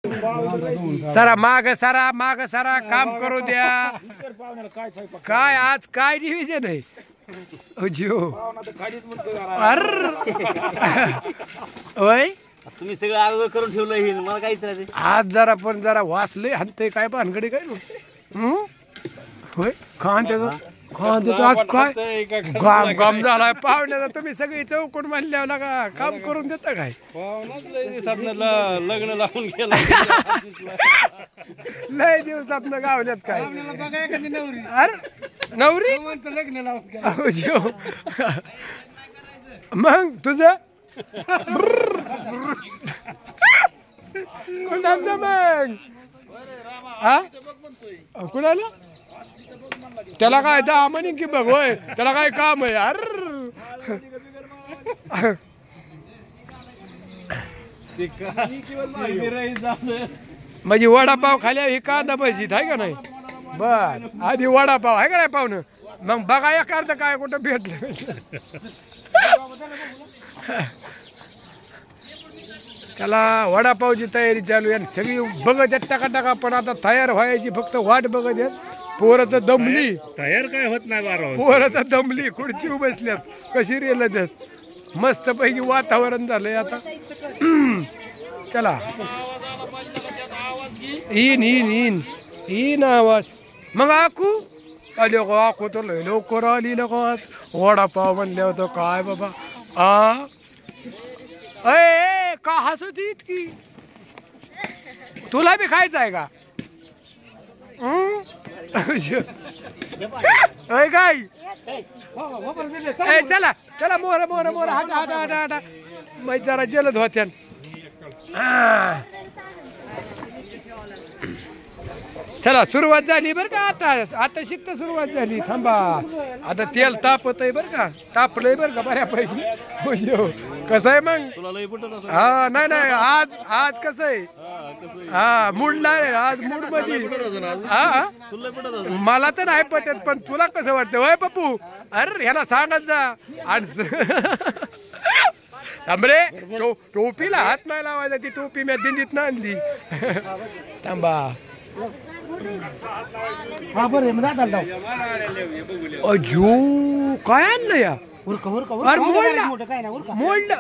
सरा माग सरा काम करू द्या। काय आज काय डिव्हिजन आहे जिओ होय तुम्ही सगळं अगोदर करून ठेवलं हे मला काहीच नाही आज जरा पण जरा वाचले हनते काय भानगडी काय होय खान त्याचं खान देतो आज काय काम काम झालाय पाहुण्याचा तुम्ही सगळी चौकून म्हणल्यावर का काम करून देता काय लग्न लावून गेलं लय दिवसात न गावल्यात काय अरे नवरी लग्न लावून मग तुझं कुणाचं मग हा कुणाला त्याला काय दहा म्हणे की बघ होय त्याला काय काम आहे अर म्हणजे वडापाव खाल्या ही कांदा भजीत आहे का नाही बर आधी वडापाव आहे का नाही पाहुणं मग बघा एक अर्ध काय कुठं भेटलं चला वडापावची तयारी चालू आहे सगळी बघत आहेत टाका टाका पण आता तयार व्हायची फक्त वाट बघत आहेत पोरं तर दमली तयार काय होत नाही बारा पोरं तर दमली खुर्ची बसल्यात कशी रेल त्यात मस्त पैकी वातावरण झालंय आता चला इन इन इन इन आवाज मग आकू आली गो आकू तर लय लवकर आली नको वडापाव म्हणले होतं काय बाबा अय का हसत इतकी तुला बी खायचं आहे का काय चला चला मोर मोर मोर हटा हटा हटा हटा मग जरा जलद होत्या चला सुरुवात झाली बरं का आता आता शिकता सुरुवात झाली थांबा आता तेल तापत आहे बरं का तापलंय बरं का बऱ्यापैकी कसं आहे मग हा नाही नाही आज आज कसं आहे हा मूड नाही आज मूड मध्ये हा मला तर नाही पटत पण तुला कसं वाटतं होय पप्पू अरे ह्याला सांगत जा आणि थांबरे टोपीला हात नाही लावायचा ती टोपी मी दिंडीत ना आणली थांबा अजू काय आणलं या मोडलं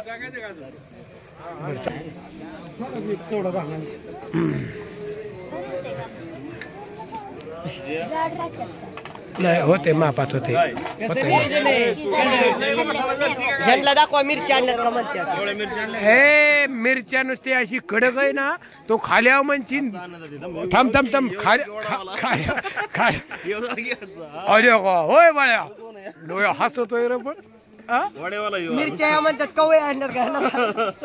नाही होते मापात होते दाखवा मिरच्या आणल्यात म्हणतात हे मिरच्या नुसती अशी कडक आहे ना तो खाल्या म्हणची थांब थांब थांब अरे होय बाळ्या डोळ्या हसतोय रे पण मिरच्या म्हणतात कवळे आणल्यात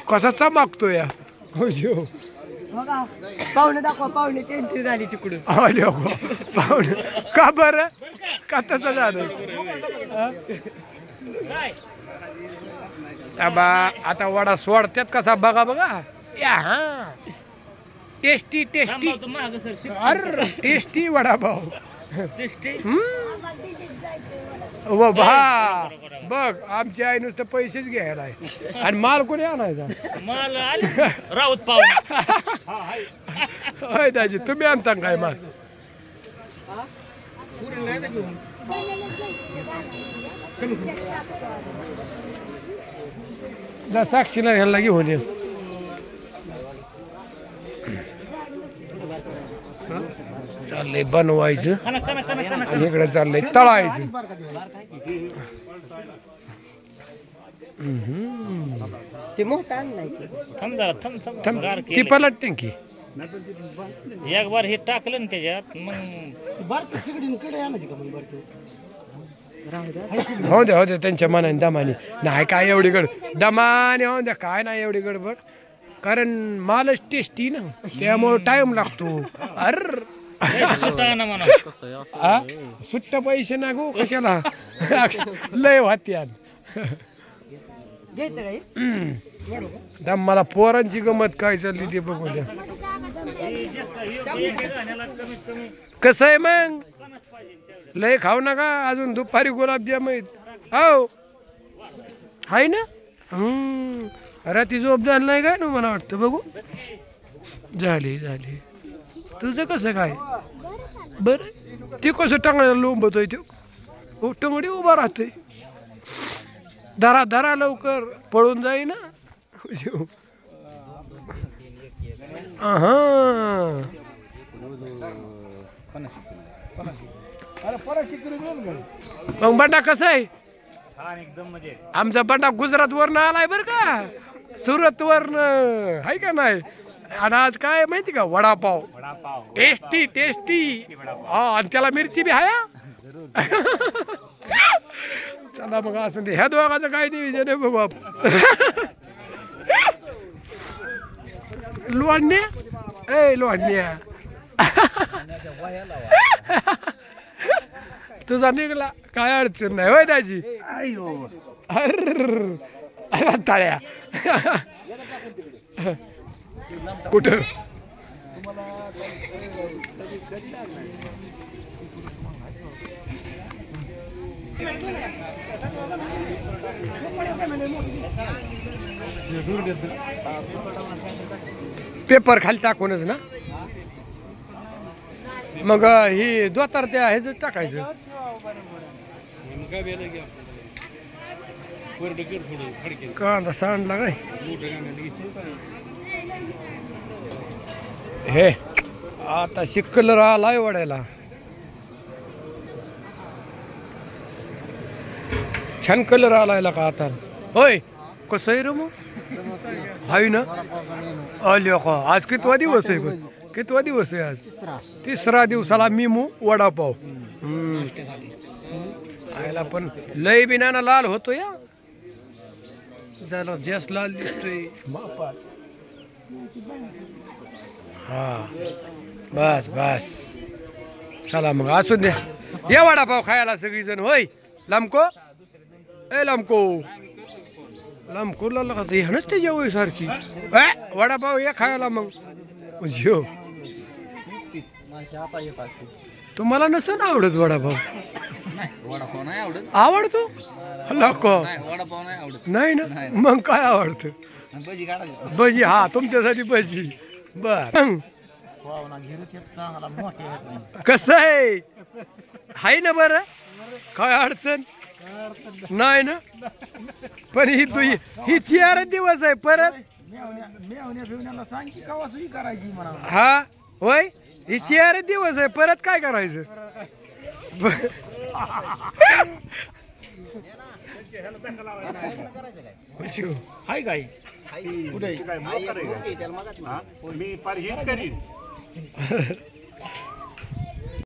कसा चमकतो या पाहुणे दाखवा पाहुणे एंट्री झाली तिकडून अरे पाहुणे का बरं का तसं झालं आता वडा सोडत्यात कसा बघा बघा या हा टेस्टी टेस्टी अरे टेस्टी वडापाव टेस्टी व भा बघ आमची आई नुसतं पैसेच घ्यायला आहे आणि माल कोणी आणायचा माल राऊत पाव होय दाजी तुम्ही आणता काय माल साक्षीला ह्याला घेऊन ये चाललंय बनवायचं आणि इकडे चाललंय तळायचं ते मोठा थांब जरा थांब ती पलटते की एक बार हे टाकलं ना त्याच्यात मग हो द्या हो द्या त्यांच्या मनाने दमाने नाही काय एवढी गड दमाने हो द्या काय नाही एवढी गडबड कारण मालच टेस्टी ना त्यामुळे टाइम लागतो अर सुट्ट पैसे ना गो कशाला लय वात्यान दम मला पोरांची गमत काय चालली ते बघू द्या कसं आहे मग लय खाऊ नका अजून दुपारी गुलाबजाम आहेत हो आहे ना रात्री झोप झाली नाही काय ना मला वाटतं बघू झाली झाली. तुझं कसं काय बर? ते कसं टांगण्याला लोंबतोय तो टंगडी उभा राहतोय. धरा धरा लवकर पळून जाई ना. हा मग बंडा कसा आहे? आमचा बंडा गुजरात वरनं आलाय बर का, सुरत वरनं आहे का नाही. आणि आज काय माहिती का, वडापाव टेस्टी टेस्टी. हा आणि त्याला मिरची बी आहे. चला मग असं ह्या दोघांचं काय नियोजन आहे बघू आपण. लोणण्या ए लोणण्या तुझा निघला काय अडचण नाही होय दाजी. अरे ताळ्या कुठं पेपर खाली टाकूनच ना. मग ही दोतार त्या ह्याच टाकायचं. कांदा सांडला काय हे आता शिकलर आलाय वडायला. छान कलर आलाय का आता. होय कसं आहे रे मग हाय ना. आली का आज कितवा दिवस आहे? कितवा दिवस आहे आज? तिसरा दिवसाला मिमू वडापाव. आयला पण लय बिनाना लाल होतो या. जरा जास्त लाल दिसतोय बापा. हा बस बस चला मग असू द्या. या वडापाव खायला सगळीजण. होय लांबको ए लांबको लांबकोला ह्यानच ते जेवळ सारखी वडापाव या खायला. मग जेव तुम्हाला नसेल आवडत वडापाव? वडापाव नाही आवडत. आवडतो नको वडापाव नाही आवडत. नाही ना. मग काय आवडतं? भजी काढायची. भजी. हा तुमच्यासाठी भजी. बर कसं आहे हाय ना बरं. काय अडचण नाही ना. पण ही तू ही 4 दिवस आहे परत. हा होय ही 4 दिवस आहे परत काय करायचं. हाय काय कुठे मी पार हेच करीन.